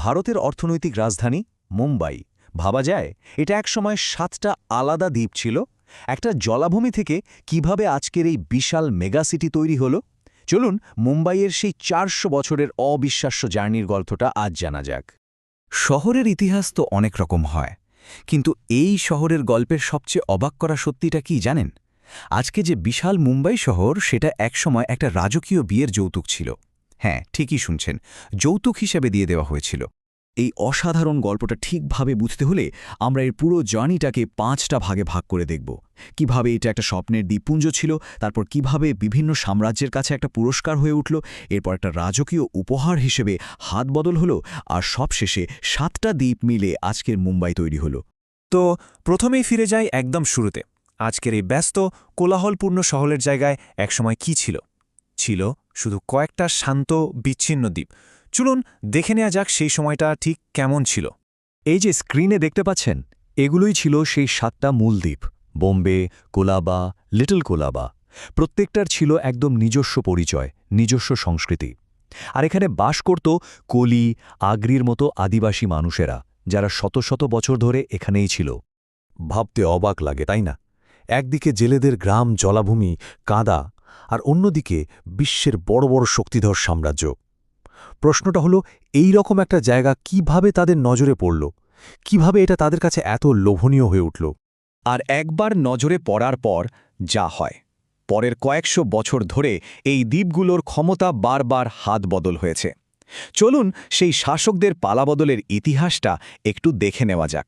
ভারতের অর্থনৈতিক রাজধানী মুম্বাই। ভাবা যায় এটা একসময় 7টা আলাদা দ্বীপ ছিল। একটা জলাভূমি থেকে কিভাবে আজকের এই বিশাল মেগাসিটি তৈরি হলো, চলুন মুম্বাইয়ের সেই 400 বছরের অবিশ্বাস্য জার্নির গল্পটা আজ জানা যাক। শহরের ইতিহাস তো অনেক রকম হয়, কিন্তু এই শহরের গল্পের সবচেয়ে অবাক করা সত্যিটা কি জানেন? আজকে যে বিশাল মুম্বাই শহর, সেটা একসময় একটা রাজকীয় বিয়ের যৌতুক ছিল। হ্যাঁ, ঠিকই শুনছেন, যৌতুক হিসেবে দিয়ে দেওয়া হয়েছিল। এই অসাধারণ গল্পটা ঠিকভাবে বুঝতে হলে আমরা এর পুরো জার্নিটাকে 5টা ভাগে ভাগ করে দেখব। কিভাবে এটা একটা স্বপ্নের দ্বীপপুঞ্জ ছিল, তারপর কিভাবে বিভিন্ন সাম্রাজ্যের কাছে একটা পুরস্কার হয়ে উঠল, এরপর একটা রাজকীয় উপহার হিসেবে হাত বদল হলো, আর সবশেষে 7টা দ্বীপ মিলে আজকের মুম্বাই তৈরি হলো। তো প্রথমেই ফিরে যাই একদম শুরুতে। আজকের এই ব্যস্ত কোলাহলপূর্ণ শহরের জায়গায় একসময় কি ছিল? ছিল শুধু কয়েকটা শান্ত বিচ্ছিন্ন দ্বীপ। চলুন দেখে নেওয়া যাক সেই সময়টা ঠিক কেমন ছিল। এই যে স্ক্রিনে দেখতে পাচ্ছেন, এগুলোই ছিল সেই 7টা মূল দ্বীপ: বোম্বে, কোলাবা, লিটল কোলাবা। প্রত্যেকটার ছিল একদম নিজস্ব পরিচয়, নিজস্ব সংস্কৃতি। আর এখানে বাস করত কলি, আগ্রির মতো আদিবাসী মানুষেরা, যারা শত শত বছর ধরে এখানেই ছিল। ভাবতে অবাক লাগে, তাই না? একদিকে জেলেদের গ্রাম, জলাভূমি, কাদা, আর অন্যদিকে বিশ্বের বড় বড় শক্তিধর সাম্রাজ্য। প্রশ্নটা হলো, এই রকম একটা জায়গা কিভাবে তাদের নজরে পড়ল? কিভাবে এটা তাদের কাছে এত লোভনীয় হয়ে উঠল? আর একবার নজরে পড়ার পর যা হয়, পরের কয়েকশো বছর ধরে এই দ্বীপগুলোর ক্ষমতা বারবার হাত বদল হয়েছে। চলুন সেই শাসকদের পালাবদলের ইতিহাসটা একটু দেখে নেওয়া যাক।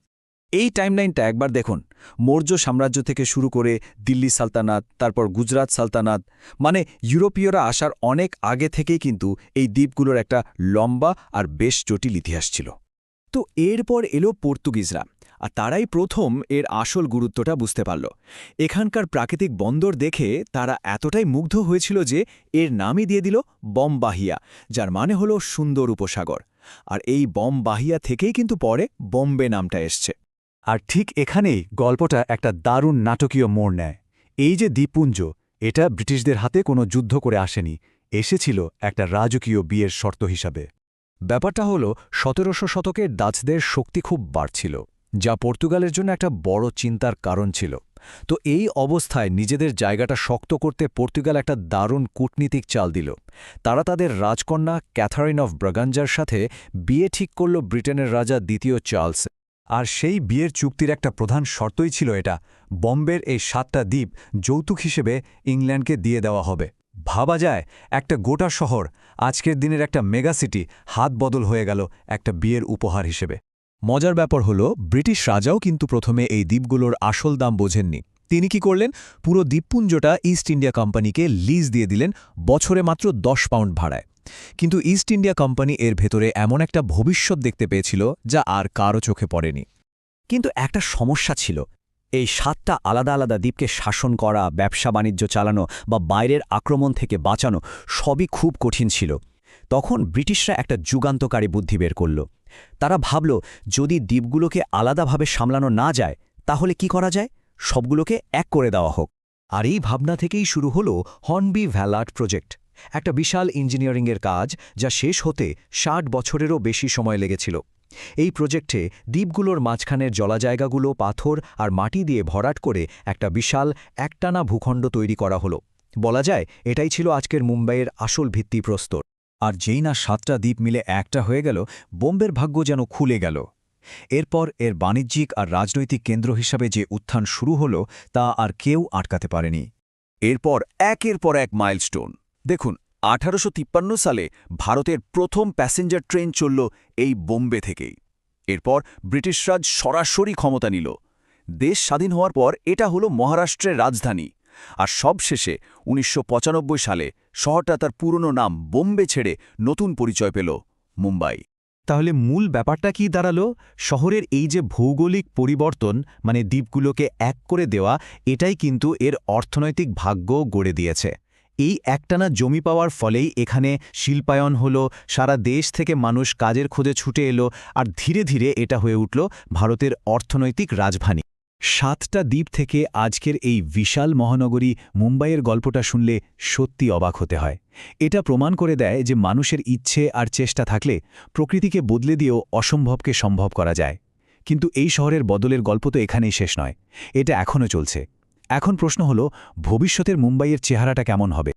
এই টাইমলাইনটা একবার দেখুন। মৌর্য সাম্রাজ্য থেকে শুরু করে দিল্লি সালতানাত, তারপর গুজরাট সালতানাত, মানে ইউরোপীয়রা আসার অনেক আগে থেকেই কিন্তু এই দ্বীপগুলোর একটা লম্বা আর বেশ জটিল ইতিহাস ছিল। তো এরপর এলো পর্তুগিজরা, আর তারাই প্রথম এর আসল গুরুত্বটা বুঝতে পারল। এখানকার প্রাকৃতিক বন্দর দেখে তারা এতটাই মুগ্ধ হয়েছিল যে এর নামই দিয়ে দিল বমবাহিয়া, যার মানে হলো সুন্দর উপসাগর। আর এই বমবাহিয়া থেকেই কিন্তু পরে বোম্বে নামটা এসছে। আর ঠিক এখানেই গল্পটা একটা দারুণ নাটকীয় মোড় নেয়। এই যে দ্বীপপুঞ্জ, এটা ব্রিটিশদের হাতে কোনো যুদ্ধ করে আসেনি, এসেছিল একটা রাজকীয় বিয়ের শর্ত হিসাবে। ব্যাপারটা হলো, 1700 শতকের ডাচদের শক্তি খুব বাড়ছিল, যা পর্তুগালের জন্য একটা বড় চিন্তার কারণ ছিল। তো এই অবস্থায় নিজেদের জায়গাটা শক্ত করতে পর্তুগাল একটা দারুণ কূটনীতিক চাল দিল। তারা তাদের রাজকন্যা ক্যাথারিন অফ ব্রাগাঞ্জার সাথে বিয়ে ঠিক করল ব্রিটেনের রাজা দ্বিতীয় চার্লস। আর সেই বিয়ের চুক্তির একটা প্রধান শর্তই ছিল এটা: বম্বের এই 7টা দ্বীপ যৌতুক হিসেবে ইংল্যান্ডকে দিয়ে দেওয়া হবে। ভাবা যায়, একটা গোটা শহর, আজকের দিনের একটা মেগাসিটি, হাত বদল হয়ে গেল একটা বিয়ের উপহার হিসেবে। মজার ব্যাপার হলো, ব্রিটিশ রাজাও কিন্তু প্রথমে এই দ্বীপগুলোর আসল দাম বোঝেননি। তিনি কি করলেন? পুরো দ্বীপপুঞ্জটা ইস্ট ইন্ডিয়া কোম্পানিকে লিজ দিয়ে দিলেন, বছরে মাত্র 10 পাউন্ড ভাড়ায়। কিন্তু ইস্ট ইন্ডিয়া কোম্পানি এর ভেতরে এমন একটা ভবিষ্যৎ দেখতে পেয়েছিল যা আর কারও চোখে পড়েনি। কিন্তু একটা সমস্যা ছিল। এই 7টা আলাদা আলাদা দ্বীপকে শাসন করা, ব্যবসা বাণিজ্য চালানো বা বাইরের আক্রমণ থেকে বাঁচানো সবই খুব কঠিন ছিল। তখন ব্রিটিশরা একটা যুগান্তকারী বুদ্ধি বের করল। তারা ভাবল, যদি দ্বীপগুলোকে আলাদাভাবে সামলানো না যায়, তাহলে কি করা যায়? সবগুলোকে এক করে দেওয়া হোক। আর এই ভাবনা থেকেই শুরু হলো হর্নবি ভ্যালাট প্রজেক্ট, একটা বিশাল ইঞ্জিনিয়ারিংয়ের কাজ, যা শেষ হতে 60 বছরেরও বেশি সময় লেগেছিল। এই প্রজেক্টে দ্বীপগুলোর মাঝখানের জলাজায়গাগুলো পাথর আর মাটি দিয়ে ভরাট করে একটা বিশাল একটানা ভূখণ্ড তৈরি করা হলো। বলা যায়, এটাই ছিল আজকের মুম্বাইয়ের আসল ভিত্তিপ্রস্তর। আর যেই না 7টা দ্বীপ মিলে একটা হয়ে গেল, বোম্বের ভাগ্য যেন খুলে গেল। এরপর এর বাণিজ্যিক আর রাজনৈতিক কেন্দ্র হিসাবে যে উত্থান শুরু হলো, তা আর কেউ আটকাতে পারেনি। এরপর একের পর এক মাইলস্টোন দেখুন। 1853 সালে ভারতের প্রথম প্যাসেঞ্জার ট্রেন চলল এই বোম্বে থেকেই। এরপর ব্রিটিশ রাজ সরাসরি ক্ষমতা নিল। দেশ স্বাধীন হওয়ার পর এটা হলো মহারাষ্ট্রের রাজধানী। আর সবশেষে 1995 সালে শহরটা তার পুরনো নাম বোম্বে ছেড়ে নতুন পরিচয় পেল মুম্বাই। তাহলে মূল ব্যাপারটা কি দাঁড়ালো? শহরের এই যে ভৌগোলিক পরিবর্তন, মানে দ্বীপগুলোকে এক করে দেওয়া, এটাই কিন্তু এর অর্থনৈতিক ভাগ্য গড়ে দিয়েছে। এই একটানা জমি পাওয়ার ফলেই এখানে শিল্পায়ন হলো, সারা দেশ থেকে মানুষ কাজের খোঁজে ছুটে এলো, আর ধীরে ধীরে এটা হয়ে উঠল ভারতের অর্থনৈতিক রাজধানী। 7টা দ্বীপ থেকে আজকের এই বিশাল মহানগরী মুম্বাইয়ের গল্পটা শুনলে সত্যি অবাক হতে হয়। এটা প্রমাণ করে দেয় যে মানুষের ইচ্ছে আর চেষ্টা থাকলে প্রকৃতিকে বদলে দিয়েও অসম্ভবকে সম্ভব করা যায়। কিন্তু এই শহরের বদলের গল্প তো এখানেই শেষ নয়, এটা এখনও চলছে। এখন প্রশ্ন হলো, ভবিষ্যতের মুম্বাইয়ের চেহারাটা কেমন হবে?